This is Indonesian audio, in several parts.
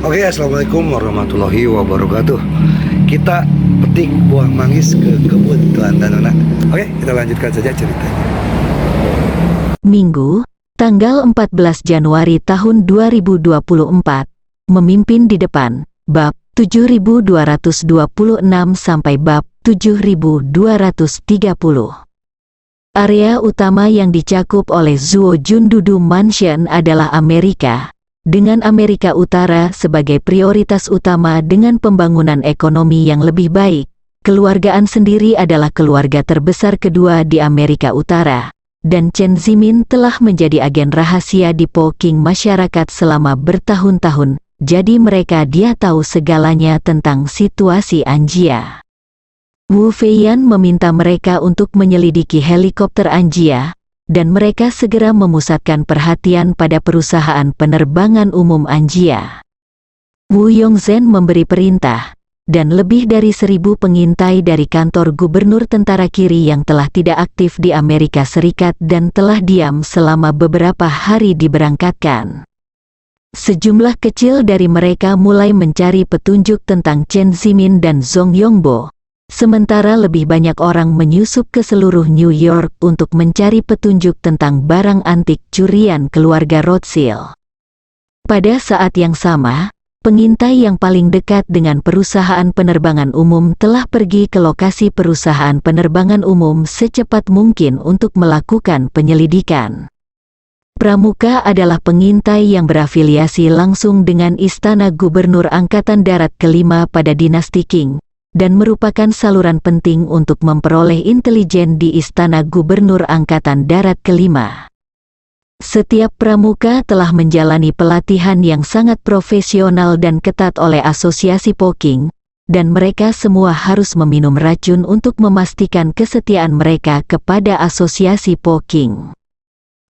Oke, assalamualaikum warahmatullahi wabarakatuh. Kita petik buah manggis ke kebun Tuan Danona. Oke, kita lanjutkan saja ceritanya. Minggu, tanggal 14 Januari tahun 2024, memimpin di depan, bab 7226 sampai bab 7230. Area utama yang dicakup oleh Zuo Jundudu Mansion adalah Amerika, dengan Amerika Utara sebagai prioritas utama dengan pembangunan ekonomi yang lebih baik. Keluargaan sendiri adalah keluarga terbesar kedua di Amerika Utara, dan Chen Zimin telah menjadi agen rahasia di Poking masyarakat selama bertahun-tahun, jadi dia tahu segalanya tentang situasi Anjia. Wu Feiyan meminta mereka untuk menyelidiki helikopter Anjia, dan mereka segera memusatkan perhatian pada perusahaan penerbangan umum Anjia. Wu Yongzhen memberi perintah, dan lebih dari 1.000 pengintai dari kantor gubernur tentara kiri yang telah tidak aktif di Amerika Serikat dan telah diam selama beberapa hari diberangkatkan. Sejumlah kecil dari mereka mulai mencari petunjuk tentang Chen Zimin dan Zhong Yongbo, sementara lebih banyak orang menyusup ke seluruh New York untuk mencari petunjuk tentang barang antik curian keluarga Rothschild. Pada saat yang sama, pengintai yang paling dekat dengan perusahaan penerbangan umum telah pergi ke lokasi perusahaan penerbangan umum secepat mungkin untuk melakukan penyelidikan. Pramuka adalah pengintai yang berafiliasi langsung dengan Istana Gubernur Angkatan Darat kelima pada dinasti Qing, dan merupakan saluran penting untuk memperoleh intelijen di Istana Gubernur Angkatan Darat kelima. Setiap pramuka telah menjalani pelatihan yang sangat profesional dan ketat oleh Asosiasi Poking, dan mereka semua harus meminum racun untuk memastikan kesetiaan mereka kepada Asosiasi Poking.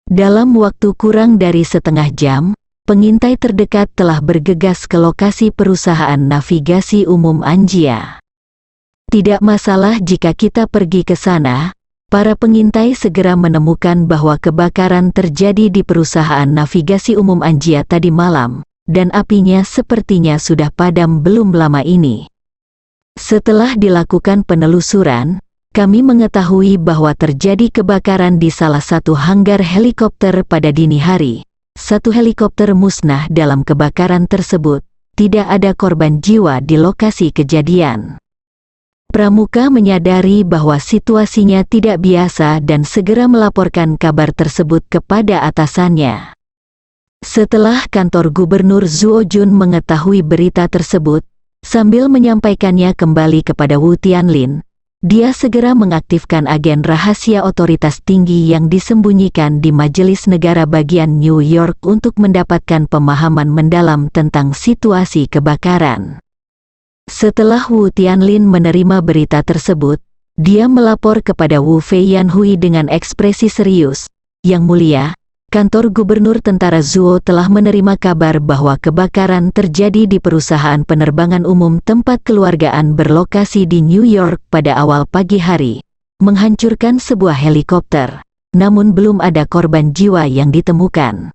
Dalam waktu kurang dari setengah jam, pengintai terdekat telah bergegas ke lokasi perusahaan navigasi umum Anjia. Tidak masalah jika kita pergi ke sana, para pengintai segera menemukan bahwa kebakaran terjadi di perusahaan navigasi umum Anjia tadi malam, dan apinya sepertinya sudah padam belum lama ini. Setelah dilakukan penelusuran, kami mengetahui bahwa terjadi kebakaran di salah satu hanggar helikopter pada dini hari. Satu helikopter musnah dalam kebakaran tersebut, tidak ada korban jiwa di lokasi kejadian. Pramuka menyadari bahwa situasinya tidak biasa dan segera melaporkan kabar tersebut kepada atasannya. Setelah kantor gubernur Zuo Jun mengetahui berita tersebut, sambil menyampaikannya kembali kepada Wu Tianlin, dia segera mengaktifkan agen rahasia otoritas tinggi yang disembunyikan di Majelis Negara bagian New York untuk mendapatkan pemahaman mendalam tentang situasi kebakaran. Setelah Wu Tianlin menerima berita tersebut, dia melapor kepada Wu Feiyan Hui dengan ekspresi serius. Yang mulia, kantor gubernur tentara Zuo telah menerima kabar bahwa kebakaran terjadi di perusahaan penerbangan umum tempat keluargaan berlokasi di New York pada awal pagi hari, menghancurkan sebuah helikopter, namun belum ada korban jiwa yang ditemukan.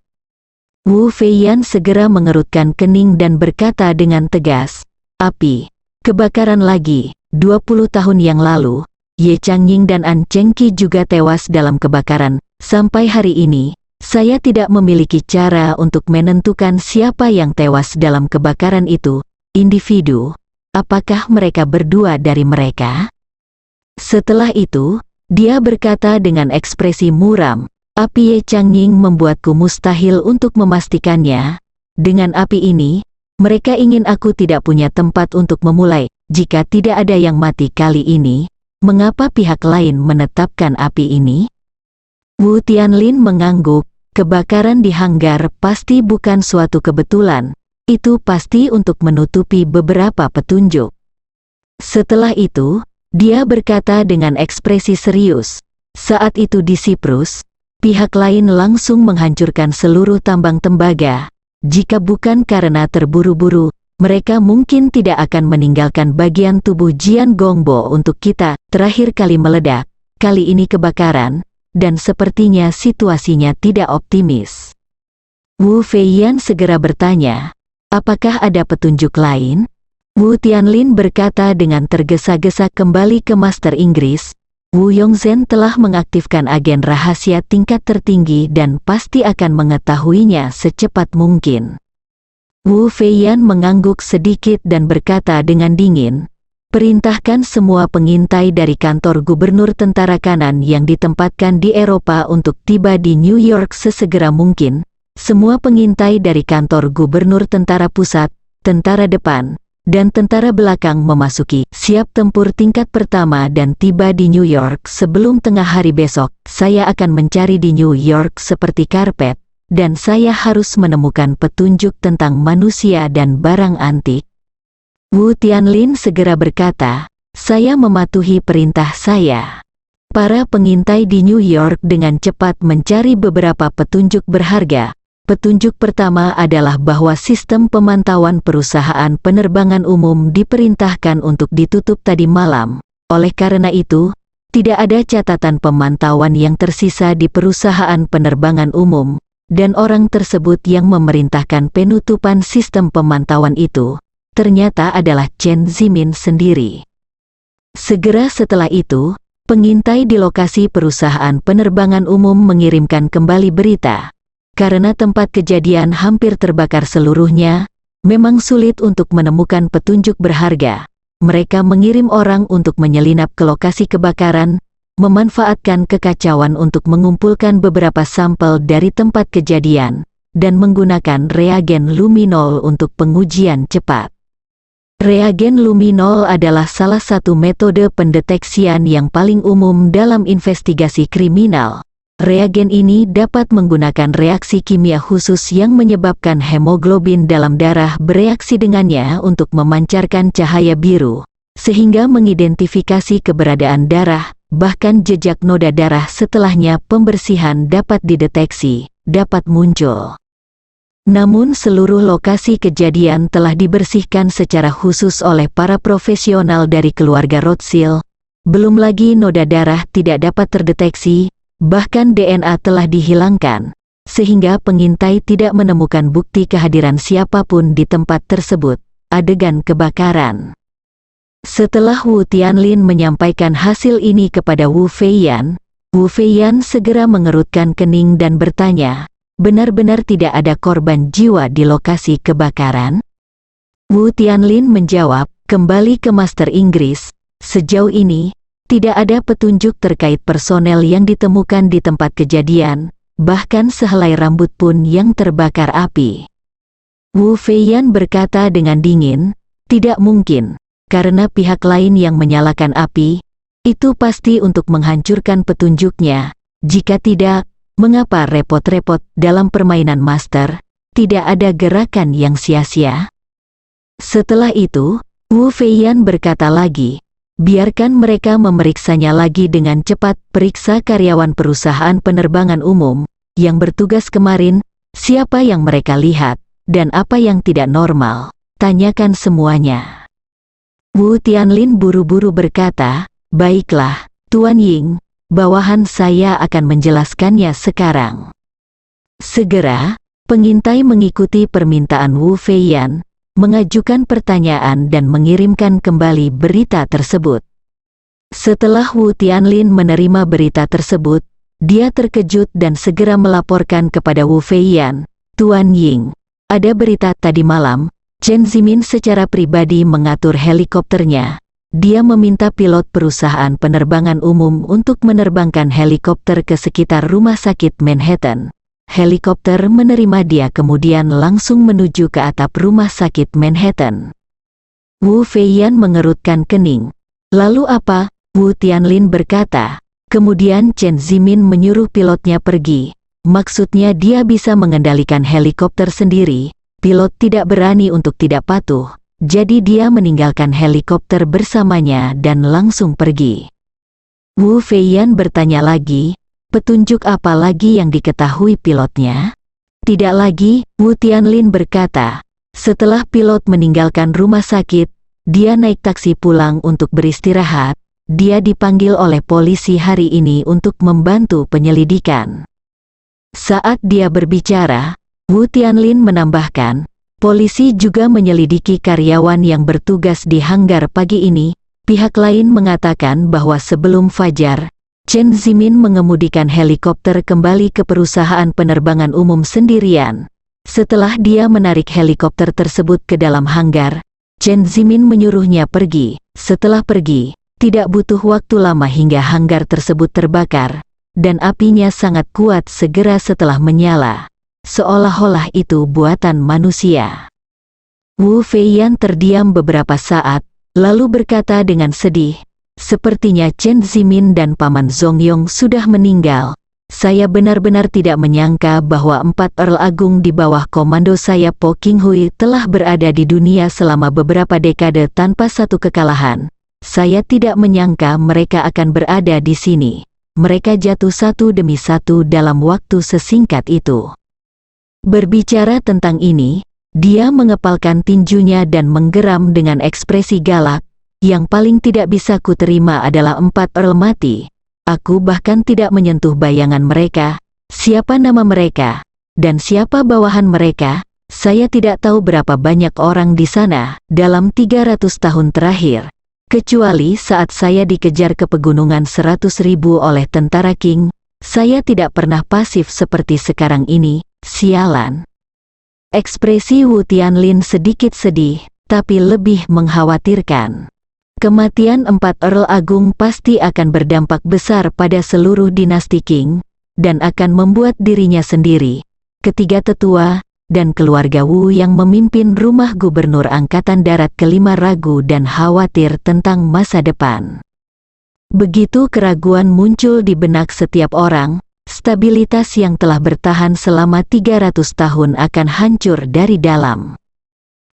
Wu Feiyan segera mengerutkan kening dan berkata dengan tegas, "Api, kebakaran lagi. 20 tahun yang lalu, Ye Changying dan An Chengqi juga tewas dalam kebakaran. Sampai hari ini, saya tidak memiliki cara untuk menentukan siapa yang tewas dalam kebakaran itu. Individu, apakah mereka berdua dari mereka?" Setelah itu, dia berkata dengan ekspresi muram, "Api Ye Changying membuatku mustahil untuk memastikannya. Dengan api ini, mereka ingin aku tidak punya tempat untuk memulai. Jika tidak ada yang mati kali ini, mengapa pihak lain menetapkan api ini?" Wu Tianlin mengangguk, kebakaran di hanggar pasti bukan suatu kebetulan, itu pasti untuk menutupi beberapa petunjuk. Setelah itu, dia berkata dengan ekspresi serius, "Saat itu di Siprus, pihak lain langsung menghancurkan seluruh tambang tembaga. Jika bukan karena terburu-buru, mereka mungkin tidak akan meninggalkan bagian tubuh Jian Gongbo untuk kita. Terakhir kali meledak, kali ini kebakaran, dan sepertinya situasinya tidak optimis." Wu Feiyan segera bertanya, Apakah ada petunjuk lain? Wu Tianlin berkata dengan tergesa-gesa kembali ke Master Inggris. Wu Yongzhen telah mengaktifkan agen rahasia tingkat tertinggi dan pasti akan mengetahuinya secepat mungkin. Wu Feiyan mengangguk sedikit dan berkata dengan dingin, "Perintahkan semua pengintai dari kantor gubernur tentara kanan yang ditempatkan di Eropa untuk tiba di New York sesegera mungkin. Semua pengintai dari kantor gubernur tentara pusat, tentara depan, dan tentara belakang memasuki siap tempur tingkat pertama dan tiba di New York sebelum tengah hari besok. Saya akan mencari di New York seperti karpet, dan saya harus menemukan petunjuk tentang manusia dan barang antik." Wu Tianlin segera berkata, "Saya mematuhi perintah saya." Para pengintai di New York dengan cepat mencari beberapa petunjuk berharga. Petunjuk pertama adalah bahwa sistem pemantauan perusahaan penerbangan umum diperintahkan untuk ditutup tadi malam. Oleh karena itu, tidak ada catatan pemantauan yang tersisa di perusahaan penerbangan umum, dan orang tersebut yang memerintahkan penutupan sistem pemantauan itu ternyata adalah Chen Zimin sendiri. Segera setelah itu, pengintai di lokasi perusahaan penerbangan umum mengirimkan kembali berita. Karena tempat kejadian hampir terbakar seluruhnya, memang sulit untuk menemukan petunjuk berharga. Mereka mengirim orang untuk menyelinap ke lokasi kebakaran, memanfaatkan kekacauan untuk mengumpulkan beberapa sampel dari tempat kejadian, dan menggunakan reagen luminol untuk pengujian cepat. Reagen luminol adalah salah satu metode pendeteksian yang paling umum dalam investigasi kriminal. Reagen ini dapat menggunakan reaksi kimia khusus yang menyebabkan hemoglobin dalam darah bereaksi dengannya untuk memancarkan cahaya biru, sehingga mengidentifikasi keberadaan darah, bahkan jejak noda darah setelahnya pembersihan dapat dideteksi, dapat muncul. Namun seluruh lokasi kejadian telah dibersihkan secara khusus oleh para profesional dari keluarga Rothschild. Belum lagi noda darah tidak dapat terdeteksi, bahkan DNA telah dihilangkan, sehingga pengintai tidak menemukan bukti kehadiran siapapun di tempat tersebut, adegan kebakaran. Setelah Wu Tianlin menyampaikan hasil ini kepada Wu Feiyan segera mengerutkan kening dan bertanya, "Benar-benar tidak ada korban jiwa di lokasi kebakaran?" Wu Tianlin menjawab, kembali ke Master Inggris, "Sejauh ini, tidak ada petunjuk terkait personel yang ditemukan di tempat kejadian, bahkan sehelai rambut pun yang terbakar api." Wu Feiyan berkata dengan dingin, "Tidak mungkin, karena pihak lain yang menyalakan api, itu pasti untuk menghancurkan petunjuknya. Jika tidak, mengapa repot-repot dalam permainan master, tidak ada gerakan yang sia-sia?" Setelah itu, Wu Feiyan berkata lagi, "Biarkan mereka memeriksanya lagi dengan cepat. Periksa karyawan perusahaan penerbangan umum yang bertugas kemarin, siapa yang mereka lihat, dan apa yang tidak normal. Tanyakan semuanya." Wu Tianlin buru-buru berkata, "Baiklah, Tuan Ying, bawahan saya akan menjelaskannya sekarang." Segera, pengintai mengikuti permintaan Wu Feiyan, mengajukan pertanyaan dan mengirimkan kembali berita tersebut. Setelah Wu Tianlin menerima berita tersebut, dia terkejut dan segera melaporkan kepada Wu Feiyan, "Tuan Ying, ada berita tadi malam, Chen Zimin secara pribadi mengatur helikopternya. Dia meminta pilot perusahaan penerbangan umum untuk menerbangkan helikopter ke sekitar rumah sakit Manhattan. Helikopter menerima dia kemudian langsung menuju ke atap rumah sakit Manhattan." Wu Feiyan mengerutkan kening. "Lalu apa?" Wu Tianlin berkata, "Kemudian Chen Zimin menyuruh pilotnya pergi. Maksudnya dia bisa mengendalikan helikopter sendiri. Pilot tidak berani untuk tidak patuh, jadi dia meninggalkan helikopter bersamanya dan langsung pergi." Wu Feiyan bertanya lagi, "Petunjuk apa lagi yang diketahui pilotnya?" "Tidak lagi," Wu Tianlin berkata. "Setelah pilot meninggalkan rumah sakit, dia naik taksi pulang untuk beristirahat. Dia dipanggil oleh polisi hari ini untuk membantu penyelidikan." Saat dia berbicara, Wu Tianlin menambahkan, Polisi juga menyelidiki karyawan yang bertugas di hanggar pagi ini. Pihak lain mengatakan bahwa sebelum fajar, Chen Zimin mengemudikan helikopter kembali ke perusahaan penerbangan umum sendirian. Setelah dia menarik helikopter tersebut ke dalam hanggar, Chen Zimin menyuruhnya pergi. Setelah pergi, tidak butuh waktu lama hingga hanggar tersebut terbakar, dan apinya sangat kuat segera setelah menyala. Seolah-olah itu buatan manusia. Wu Feiyan terdiam beberapa saat, lalu berkata dengan sedih, "Sepertinya Chen Zimin dan Paman Zongyong sudah meninggal. Saya benar-benar tidak menyangka bahwa 4 Earl Agung di bawah komando saya Po Qinghui telah berada di dunia selama beberapa dekade tanpa satu kekalahan. Saya tidak menyangka mereka akan berada di sini. Mereka jatuh satu demi satu dalam waktu sesingkat itu." Berbicara tentang ini, dia mengepalkan tinjunya dan menggeram dengan ekspresi galak. "Yang paling tidak bisa kuterima adalah 4 Earl mati. Aku bahkan tidak menyentuh bayangan mereka. Siapa nama mereka? Dan siapa bawahan mereka? Saya tidak tahu berapa banyak orang di sana dalam 300 tahun terakhir. Kecuali saat saya dikejar ke pegunungan 100.000 oleh tentara Qing, saya tidak pernah pasif seperti sekarang ini. Sialan." Ekspresi Wu Tianlin sedikit sedih, tapi lebih mengkhawatirkan. Kematian 4 Earl Agung pasti akan berdampak besar pada seluruh dinasti Qing, dan akan membuat dirinya sendiri, ketiga tetua, dan keluarga Wu yang memimpin rumah gubernur Angkatan Darat kelima ragu dan khawatir tentang masa depan. Begitu keraguan muncul di benak setiap orang, stabilitas yang telah bertahan selama 300 tahun akan hancur dari dalam.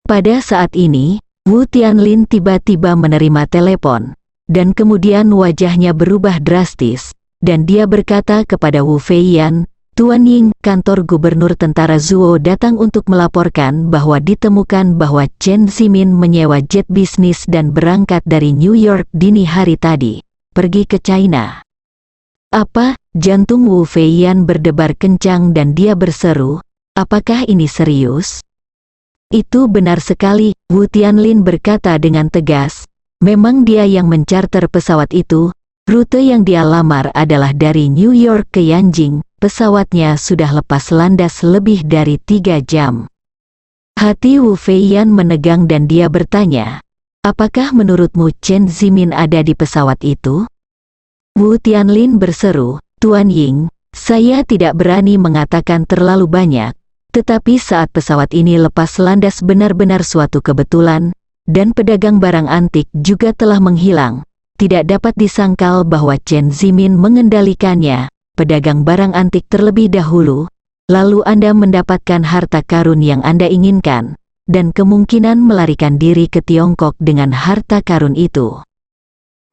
Pada saat ini, Wu Tianlin tiba-tiba menerima telepon, dan kemudian wajahnya berubah drastis, dan dia berkata kepada Wu Feiyan, "Tuan Ying, kantor gubernur tentara Zuo datang untuk melaporkan bahwa ditemukan bahwa Chen Zimin menyewa jet bisnis dan berangkat dari New York dini hari tadi, pergi ke China." "Apa?" Jantung Wu Feiyan berdebar kencang dan dia berseru, "Apakah ini serius?" "Itu benar sekali," Wu Tianlin berkata dengan tegas. "Memang dia yang mencarter pesawat itu. Rute yang dia lamar adalah dari New York ke Yanjing. Pesawatnya sudah lepas landas lebih dari 3 jam. Hati Wu Feiyan menegang dan dia bertanya, "Apakah menurutmu Chen Zimin ada di pesawat itu?" Wu Tianlin berseru, "Tuan Ying, saya tidak berani mengatakan terlalu banyak, tetapi saat pesawat ini lepas landas benar-benar suatu kebetulan, dan pedagang barang antik juga telah menghilang. Tidak dapat disangkal bahwa Chen Zimin mengendalikannya, pedagang barang antik terlebih dahulu, lalu Anda mendapatkan harta karun yang Anda inginkan, dan kemungkinan melarikan diri ke Tiongkok dengan harta karun itu."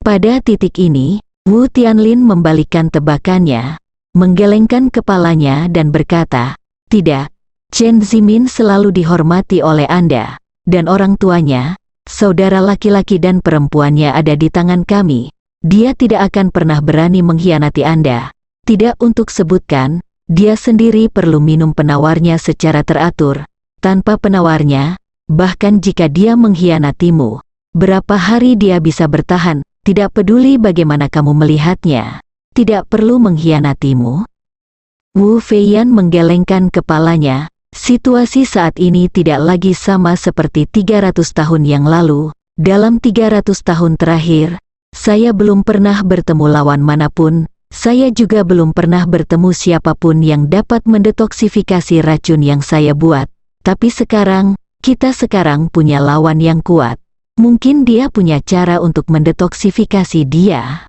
Pada titik ini, Wu Tianlin membalikkan tebakannya, menggelengkan kepalanya dan berkata, "Tidak, Chen Zimin selalu dihormati oleh Anda, dan orang tuanya, saudara laki-laki dan perempuannya ada di tangan kami. Dia tidak akan pernah berani mengkhianati Anda. Tidak untuk sebutkan, dia sendiri perlu minum penawarnya secara teratur. Tanpa penawarnya, bahkan jika dia mengkhianatimu, berapa hari dia bisa bertahan? Tidak peduli bagaimana kamu melihatnya, tidak perlu mengkhianatimu." Wu Feiyan menggelengkan kepalanya. Situasi saat ini tidak lagi sama seperti 300 tahun yang lalu. Dalam 300 tahun terakhir, saya belum pernah bertemu lawan manapun. Saya juga belum pernah bertemu siapapun yang dapat mendetoksifikasi racun yang saya buat. Tapi sekarang, kita sekarang punya lawan yang kuat. Mungkin dia punya cara untuk mendetoksifikasi dia.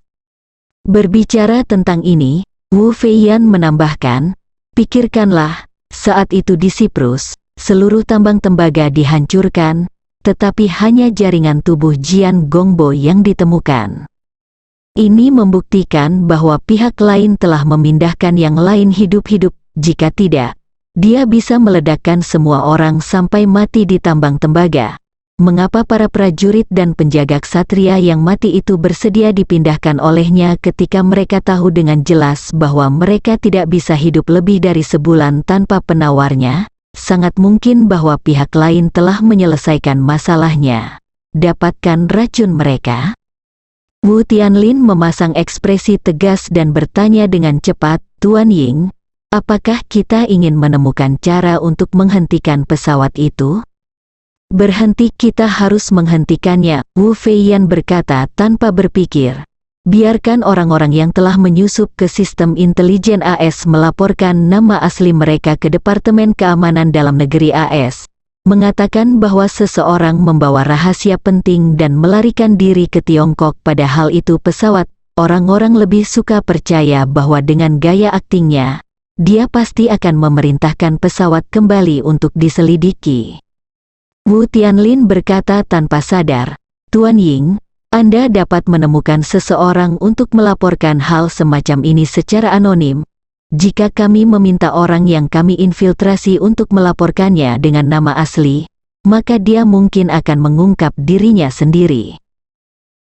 Berbicara tentang ini, Wu Feiyan menambahkan, "Pikirkanlah, saat itu di Siprus, seluruh tambang tembaga dihancurkan, tetapi hanya jaringan tubuh Jian Gongbo yang ditemukan. Ini membuktikan bahwa pihak lain telah memindahkan yang lain hidup-hidup. Jika tidak, dia bisa meledakkan semua orang sampai mati di tambang tembaga. Mengapa para prajurit dan penjaga ksatria yang mati itu bersedia dipindahkan olehnya ketika mereka tahu dengan jelas bahwa mereka tidak bisa hidup lebih dari sebulan tanpa penawarnya?" sangat mungkin bahwa pihak lain telah menyelesaikan masalahnya. Dapatkan racun mereka? Wu Tianlin memasang ekspresi tegas dan bertanya dengan cepat, Tuan Ying, apakah kita ingin menemukan cara untuk menghentikan pesawat itu? Berhenti, kita harus menghentikannya, Wu Feiyan berkata tanpa berpikir. Biarkan orang-orang yang telah menyusup ke sistem intelijen AS melaporkan nama asli mereka ke Departemen Keamanan Dalam Negeri AS, mengatakan bahwa seseorang membawa rahasia penting dan melarikan diri ke Tiongkok. Padahal itu pesawat. Orang-orang lebih suka percaya bahwa dengan gaya aktingnya, dia pasti akan memerintahkan pesawat kembali untuk diselidiki. Wu Tianlin berkata tanpa sadar, Tuan Ying, Anda dapat menemukan seseorang untuk melaporkan hal semacam ini secara anonim. Jika kami meminta orang yang kami infiltrasi untuk melaporkannya dengan nama asli, maka dia mungkin akan mengungkap dirinya sendiri.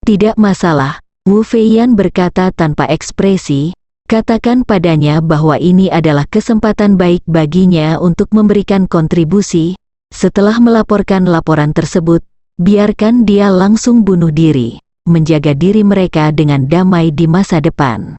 Tidak masalah, Wu Feiyan berkata tanpa ekspresi, katakan padanya bahwa ini adalah kesempatan baik baginya untuk memberikan kontribusi. Setelah melaporkan laporan tersebut, biarkan dia langsung bunuh diri, menjaga diri mereka dengan damai di masa depan.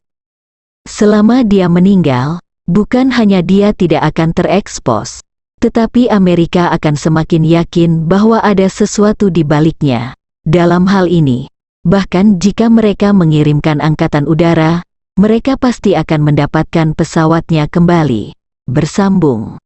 Selama dia meninggal, bukan hanya dia tidak akan terekspos, tetapi Amerika akan semakin yakin bahwa ada sesuatu di baliknya. Dalam hal ini, bahkan jika mereka mengirimkan angkatan udara, mereka pasti akan mendapatkan pesawatnya kembali. Bersambung.